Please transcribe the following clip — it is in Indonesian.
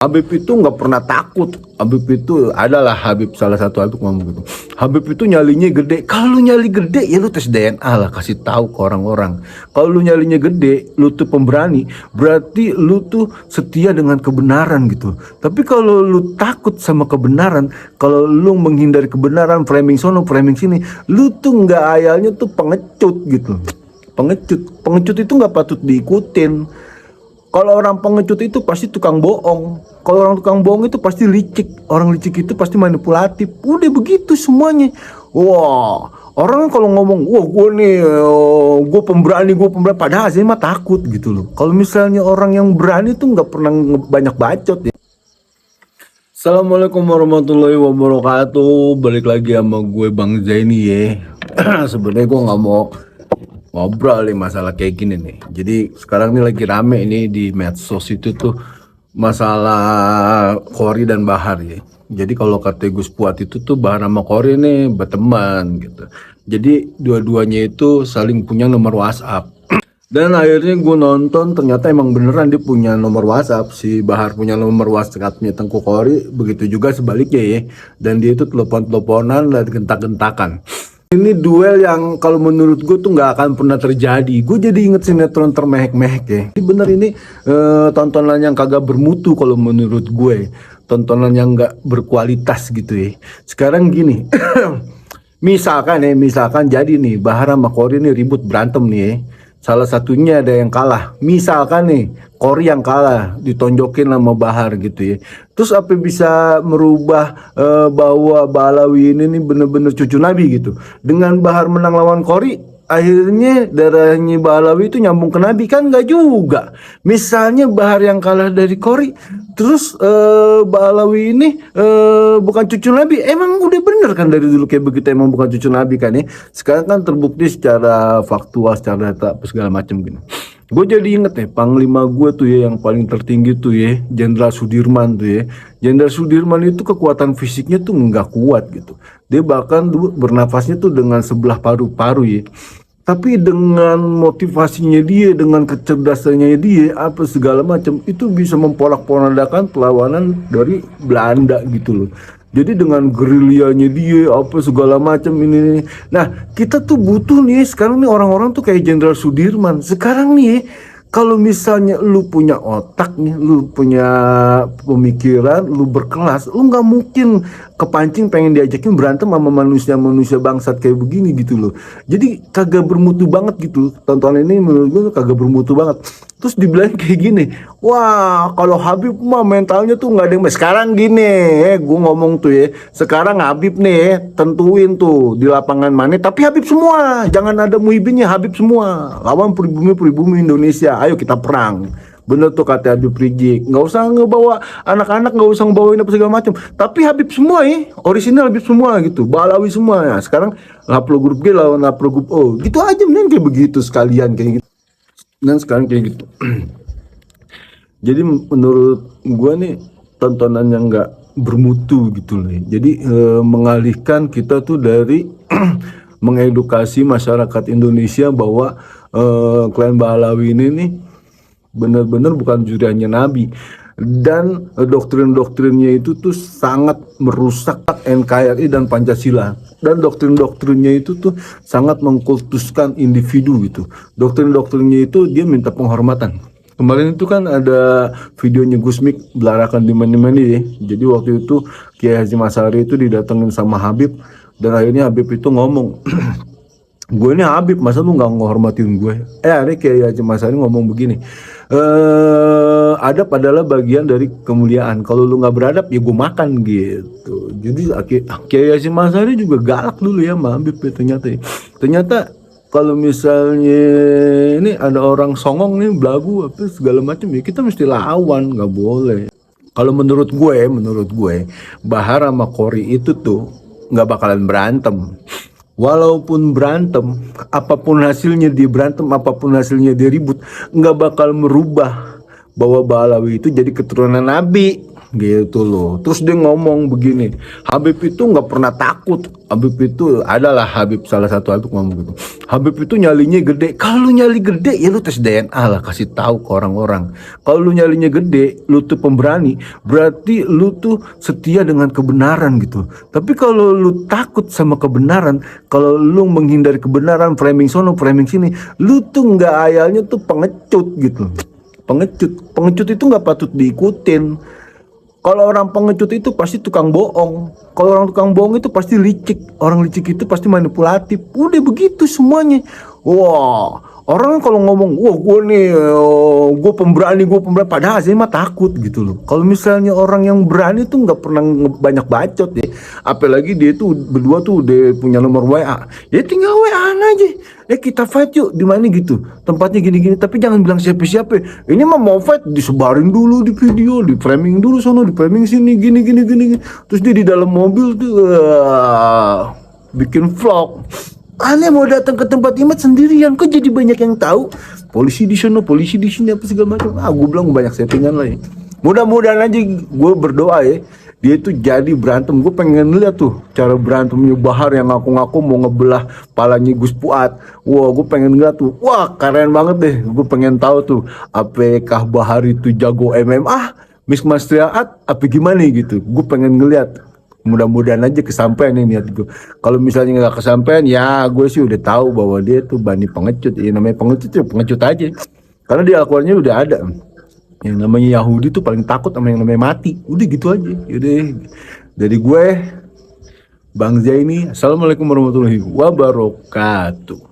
Habib itu nggak pernah takut. Habib itu adalah Habib, salah satu Habib ngomong gitu. Habib itu nyalinya gede. Kalau lu nyali gede ya lu tes DNA lah, kasih tahu ke orang-orang. Kalau lu nyalinya gede, lu tuh pemberani, berarti lu tuh setia dengan kebenaran gitu. Tapi kalau lu takut sama kebenaran, kalau lu menghindari kebenaran, framing sono, framing sini, lu tuh nggak, ayalnya tuh pengecut gitu. Pengecut itu nggak patut diikutin. Kalau orang pengecut itu pasti tukang bohong. Kalau orang tukang bohong itu pasti licik. Orang licik itu pasti manipulatif. Udah begitu semuanya. Wah, orang kalau ngomong, wah gue nih, gue pemberani. Padahal aslinya mah takut gitu loh. Kalau misalnya orang yang berani tuh nggak pernah banyak bacot ya. Assalamualaikum warahmatullahi wabarakatuh. Balik lagi sama gue Bang Zaini ya. Sebenarnya gue nggak mau ngobrol nih masalah kayak gini nih. Jadi sekarang nih lagi rame ini di medsos itu tuh masalah Kori dan Bahar ya. Jadi kalau kata Gus Puat itu tuh Bahar sama Kori nih berteman gitu. Jadi dua-duanya itu saling punya nomor WhatsApp. Dan akhirnya gue nonton, ternyata emang beneran dia punya nomor WhatsApp. Si Bahar punya nomor WhatsAppnya Tengku Kori, begitu juga sebaliknya ya. Dan dia itu telepon-teleponan dan gentak-gentakan. Ini duel yang kalau menurut gue tuh nggak akan pernah terjadi. Gue jadi inget sinetron termehek-mehek ya. Ini bener ini tontonan yang kagak bermutu kalau menurut gue. Tontonan yang nggak berkualitas gitu ya. Sekarang gini, misalkan jadi nih Bahar sama Kori nih ribut berantem nih ya. Salah satunya ada yang kalah. Misalkan nih Kori yang kalah ditonjokin sama Bahar gitu ya. Terus apa bisa merubah bahwa Balawi ini nih bener-bener cucu Nabi gitu. Dengan Bahar menang lawan Kori, akhirnya darahnya Balawi itu nyambung ke Nabi, kan nggak juga. Misalnya Bahar yang kalah dari Kori, terus Balawi ini bukan cucu Nabi, emang udah bener kan dari dulu kayak begitu, emang bukan cucu Nabi kan ya. Sekarang kan terbukti secara faktual, secara data segala macam gini. Gue jadi inget nih panglima gue tuh ya, yang paling tertinggi tuh ya, Jenderal Sudirman tuh ya. Jenderal Sudirman itu kekuatan fisiknya tuh nggak kuat gitu. Dia bahkan tuh bernafasnya tuh dengan sebelah paru-paru ya. Tapi dengan motivasinya dia, dengan kecerdasannya dia, apa segala macam, itu bisa memporak-porandakan perlawanan dari Belanda gitu loh. Jadi dengan gerilyanya dia, apa segala macam ini. Nah, kita tuh butuh nih sekarang nih orang-orang tuh kayak Jenderal Sudirman. Sekarang nih, kalau misalnya lu punya otak nih, lu punya pemikiran, lu berkelas, lu nggak mungkin kepancing pengen diajakin berantem sama manusia-manusia bangsat kayak begini gitu loh. Jadi kagak bermutu banget gitu. Tontonan ini menurut gue kagak bermutu banget. Terus dibilang kayak gini, wah kalau Habib mah mentalnya tuh nggak ada yang. Sekarang gini, gue ngomong tuh ya, sekarang Habib nih tentuin tuh di lapangan mana, tapi Habib semua, jangan ada Muhibinnya, Habib semua, lawan pribumi Indonesia, ayo kita perang. Bener tuh kata Habib Rizik, nggak usah ngebawa anak-anak, nggak usah ngebawain apa segala macam, tapi Habib semua ya, orisinal Habib semua gitu, Balawi semua. Nah, sekarang Laplo grup G lawan Laplo grup O, gitu aja mending kayak begitu sekalian kayak gitu. Dan sekarang kayak gitu. Jadi menurut gua nih tontonan yang nggak bermutu gitu loh. Jadi mengalihkan kita tuh dari mengedukasi masyarakat Indonesia bahwa klan Balawi ini nih benar-benar bukan juriannya Nabi, dan doktrin-doktrinnya itu tuh sangat merusak NKRI dan Pancasila, dan doktrin-doktrinnya itu tuh sangat mengkultuskan individu gitu. Doktrin-doktrinnya itu dia minta penghormatan. Kemarin itu kan ada videonya Gusmik belarakan di mana-mana ya. Jadi waktu itu Kiai Haji Masari itu didatengin sama Habib, dan akhirnya Habib itu ngomong, gue ini Habib, masa lu nggak menghormatin gue? Ada kayak Haji Masari ngomong begini, adab adalah bagian dari kemuliaan. Kalau lu nggak beradab ya gue makan gitu. Jadi kayak Haji Masari juga galak dulu ya sama Habib ya, ternyata kalau misalnya ini ada orang songong nih belagu apa segala macam ya, kita mesti lawan, nggak boleh. Kalau menurut gue Bahar sama Kori itu tuh nggak bakalan berantem. Walaupun berantem, apapun hasilnya dia berantem, apapun hasilnya dia ribut, nggak bakal merubah bahwa Balawi itu jadi keturunan Nabi. gitu loh. Terus dia ngomong begini, Habib itu nggak pernah takut. Habib itu adalah Habib, salah satu Habib ngomong gitu. Habib itu nyalinya gede. Kalau lu nyali gede ya lu tes DNA lah, kasih tahu ke orang-orang. Kalau lu nyalinya gede, lu tuh pemberani, berarti lu tuh setia dengan kebenaran gitu. Tapi kalau lu takut sama kebenaran, kalau lu menghindari kebenaran, framing sono, framing sini, lu tuh nggak, ayalnya tuh pengecut gitu. Pengecut itu nggak patut diikutin. Kalau orang pengecut itu pasti tukang bohong. Kalau orang tukang bohong itu pasti licik. Orang licik itu pasti manipulatif. Udah begitu semuanya. Wah, orang kalau ngomong, wah gue nih, gue pemberani, padahal sih mah takut gitu loh. Kalau misalnya orang yang berani tuh nggak pernah banyak bacot ya. Apalagi dia tuh berdua tuh udah punya nomor WA. Ya tinggal WA aja. Kita fight yuk, di mana gitu. Tempatnya gini-gini, tapi jangan bilang siapa-siapa. Ini mah mau fight, disebarin dulu di video, di framing dulu sono, di framing sini, gini. Terus dia di dalam mobil tuh bikin vlog. Aneh mau datang ke tempat Imad sendirian, kok jadi banyak yang tahu. Polisi di sana, polisi di sini, apa segala macam. Gue bilang banyak settingan lah ya. Mudah-mudahan aja, gue berdoa ya, dia itu jadi berantem. Gue pengen lihat tuh cara berantemnya Bahar yang ngaku-ngaku mau ngebelah palanya Gus Fuad. Wah, gue pengen lihat tuh. Wah, keren banget deh. Gue pengen tahu tuh, apakah Bahar itu jago MMA, Mix Master Art, apa gimana gitu. Gue pengen ngeliat. Mudah-mudahan aja kesampaian ini niat gue. Kalau misalnya nggak kesampaian, ya gue sih udah tahu bahwa dia tuh bani pengecut. Ya namanya pengecut ya pengecut aja. Karena di Al-Qurannya udah ada. Yang namanya Yahudi tuh paling takut sama yang namanya mati. Udah gitu aja. Yaudah. Dari gue, Bang Zaini, assalamualaikum warahmatullahi wabarakatuh.